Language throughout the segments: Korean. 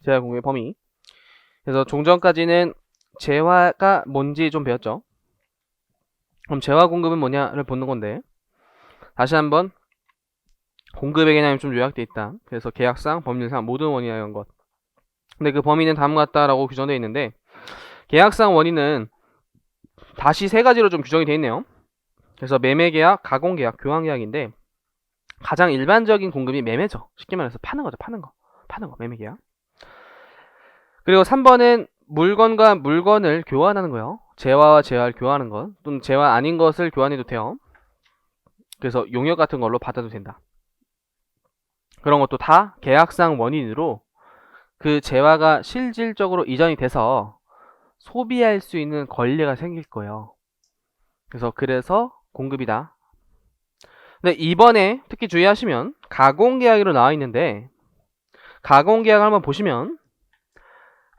재화 공급의 범위. 그래서 종전까지는 재화가 뭔지 좀 배웠죠. 그럼 재화 공급은 뭐냐를 보는 건데, 다시 한번 공급의 개념이 좀 요약되어 있다. 그래서 계약상, 법률상 모든 원인이나 이런 것. 근데 그 범위는 다음과 같다라고 규정되어 있는데, 계약상 원인은 다시 세 가지로 좀 규정이 되어 있네요. 그래서 매매계약, 가공계약, 교환계약인데, 가장 일반적인 공급이 매매죠. 쉽게 말해서 파는 거죠. 파는 거, 매매계약. 그리고 3번은 물건과 물건을 교환하는 거예요. 재화와 재화를 교환하는 것, 또는 재화 아닌 것을 교환해도 돼요. 그래서 용역 같은 걸로 받아도 된다. 그런 것도 다 계약상 원인으로 그 재화가 실질적으로 이전이 돼서 소비할 수 있는 권리가 생길 거예요. 그래서 공급이다. 근데 이번에 특히 주의하시면 가공계약으로 나와 있는데, 가공계약을 한번 보시면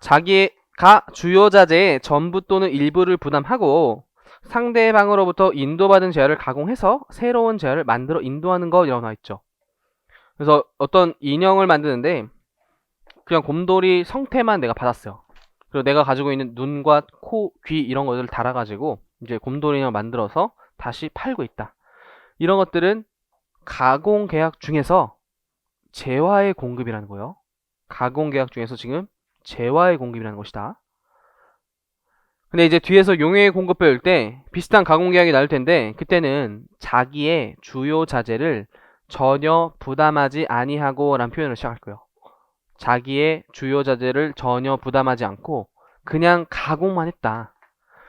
자기가 주요 자재의 전부 또는 일부를 부담하고 상대방으로부터 인도받은 재화를 가공해서 새로운 재화를 만들어 인도하는 것이라고 나와 있죠. 그래서 어떤 인형을 만드는데 그냥 곰돌이 성태만 내가 받았어요. 그리고 내가 가지고 있는 눈과 코, 귀 이런 것들을 달아가지고 이제 곰돌이 인형을 만들어서 다시 팔고 있다. 이런 것들은 가공계약 중에서 재화의 공급이라는 거예요. 가공계약 중에서 지금 재화의 공급이라는 것이다. 근데 이제 뒤에서 용해의 공급 배울 때 비슷한 가공계약이 나올 텐데, 그때는 자기의 주요 자재를 전혀 부담하지 아니하고 라는 표현을 시작할 거예요. 자기의 주요 자재를 전혀 부담하지 않고 그냥 가공만 했다.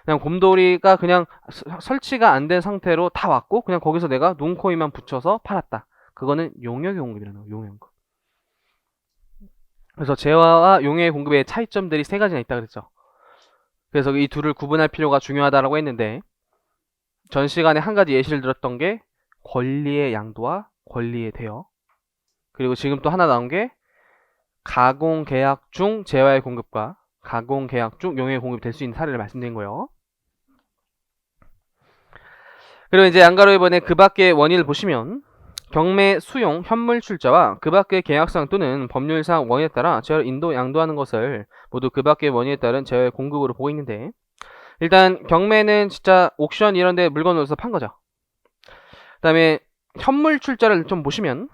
그냥 곰돌이가 그냥 설치가 안 된 상태로 다 왔고 그냥 거기서 내가 눈, 코, 입만 붙여서 팔았다. 그거는 용역의 공급이라는 거예요. 용역 공급. 그래서 재화와 용역의 공급의 차이점들이 세 가지나 있다 그랬죠. 그래서 이 둘을 구분할 필요가 중요하다라고 했는데, 전 시간에 한 가지 예시를 들었던 게 권리의 양도와 권리의 대여. 그리고 지금 또 하나 나온 게 가공계약 중 재화의 공급과 가공계약 중 용역의 공급이 될 수 있는 사례를 말씀드린 거예요. 그리고 이제 양가로 이번에 그 밖의 원인을 보시면 경매, 수용, 현물 출자와 그 밖의 계약상 또는 법률상 원인에 따라 재화를 인도, 양도하는 것을 모두 그 밖의 원인에 따른 재화의 공급으로 보고 있는데, 일단 경매는 진짜 옥션 이런 데 물건을 넣어서 판 거죠. 그 다음에 현물 출자를 좀 보시면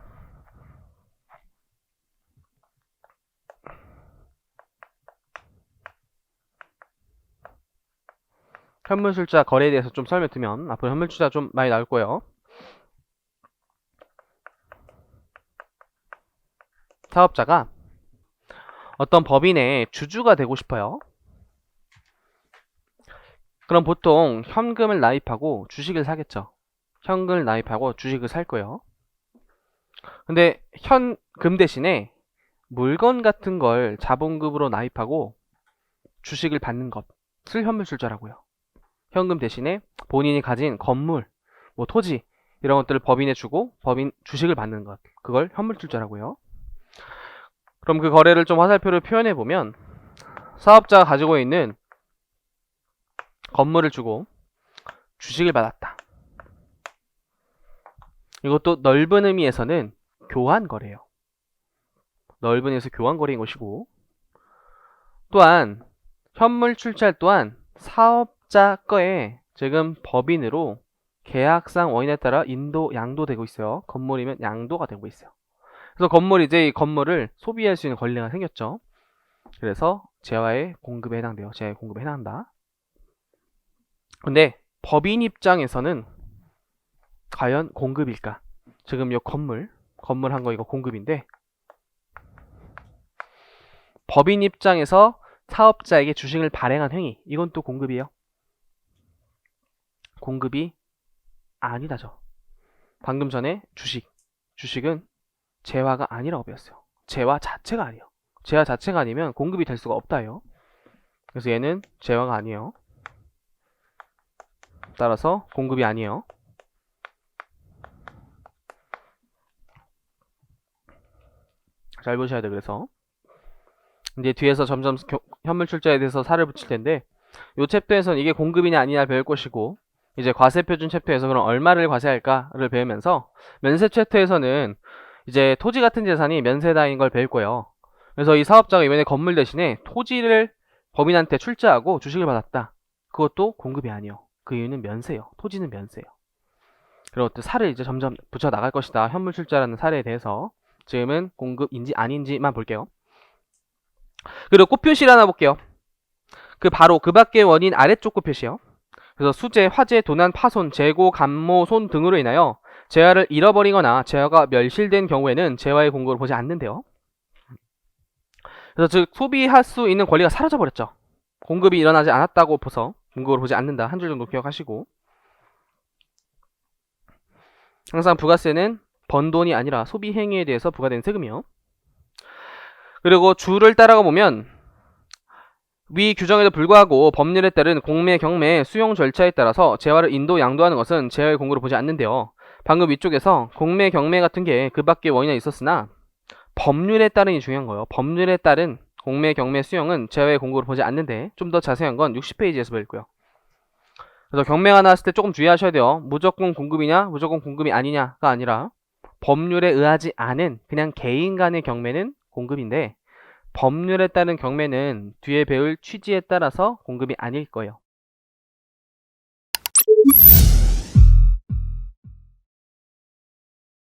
현물 출자 거래에 대해서 좀 설명드리면 앞으로 현물 출자 좀 많이 나올 거예요. 사업자가 어떤 법인의 주주가 되고 싶어요. 그럼 보통 현금을 나입하고 주식을 사겠죠. 현금을 나입하고 주식을 살 거예요. 근데 현금 대신에 물건 같은 걸 자본금으로 나입하고 주식을 받는 것을 현물 출자라고요. 현금 대신에 본인이 가진 건물, 뭐 토지 이런 것들을 법인에 주고 법인 주식을 받는 것, 그걸 현물 출자라고요. 그럼 그 거래를 좀 화살표로 표현해 보면, 사업자가 가지고 있는 건물을 주고 주식을 받았다. 이것도 넓은 의미에서는 교환 거래예요. 넓은 의미에서 교환 거래인 것이고, 또한 현물 출자 또한 사업자 거에 지금 법인으로 계약상 원인에 따라 인도, 양도되고 있어요. 건물이면 양도가 되고 있어요. 그래서 이제 이 건물을 소비할 수 있는 권리가 생겼죠. 그래서 재화의 공급에 해당돼요. 재화의 공급에 해당한다. 근데 법인 입장에서는 과연 공급일까? 지금 이 건물 한 거 이거 공급인데, 법인 입장에서 사업자에게 주식을 발행한 행위, 이건 또 공급이에요. 공급이 아니다죠. 방금 전에 주식은 재화가 아니라고 배웠어요. 재화 자체가 아니에요. 재화 자체가 아니면 공급이 될 수가 없다요. 그래서 얘는 재화가 아니에요. 따라서 공급이 아니에요. 잘 보셔야 돼요. 그래서 이제 뒤에서 점점 현물 출자에 대해서 살을 붙일 텐데, 이 챕터에서는 이게 공급이냐 아니냐 배울 것이고, 이제 과세표준 챕터에서 그럼 얼마를 과세할까를 배우면서, 면세 챕터에서는 이제 토지 같은 재산이 면세다인 걸 배울 거예요. 그래서 이 사업자가 이번에 건물 대신에 토지를 법인한테 출자하고 주식을 받았다. 그것도 공급이 아니요. 그 이유는 면세요. 토지는 면세요. 그리고 또 사를 이제 점점 붙여 나갈 것이다. 현물 출자라는 사례에 대해서 지금은 공급인지 아닌지만 볼게요. 그리고 꽃표시를 하나 볼게요. 그 바로 그 밖의 원인 아래쪽 꽃표시요. 그래서 수재, 화재, 도난, 파손, 재고, 감모, 손 등으로 인하여 재화를 잃어버리거나 재화가 멸실된 경우에는 재화의 공급을 보지 않는데요. 그래서 즉 소비할 수 있는 권리가 사라져버렸죠. 공급이 일어나지 않았다고 봐서 공급을 보지 않는다. 한 줄 정도 기억하시고, 항상 부가세는 번 돈이 아니라 소비 행위에 대해서 부과된 세금이요. 그리고 줄을 따라가 보면 위 규정에도 불구하고 법률에 따른 공매, 경매, 수용 절차에 따라서 재화를 인도, 양도하는 것은 재화의 공급을 보지 않는데요. 방금 위쪽에서 공매, 경매 같은 게 그 밖에 원인이 있었으나 법률에 따른이 중요한 거예요. 법률에 따른 공매, 경매, 수용은 재화의 공급을 보지 않는데 좀 더 자세한 건 60페이지에서 배울 거예요. 그래서 경매가 나왔을 때 조금 주의하셔야 돼요. 무조건 공급이냐 무조건 공급이 아니냐가 아니라 법률에 의하지 않은 그냥 개인 간의 경매는 공급인데 법률에 따른 경매는 뒤에 배울 취지에 따라서 공급이 아닐 거예요.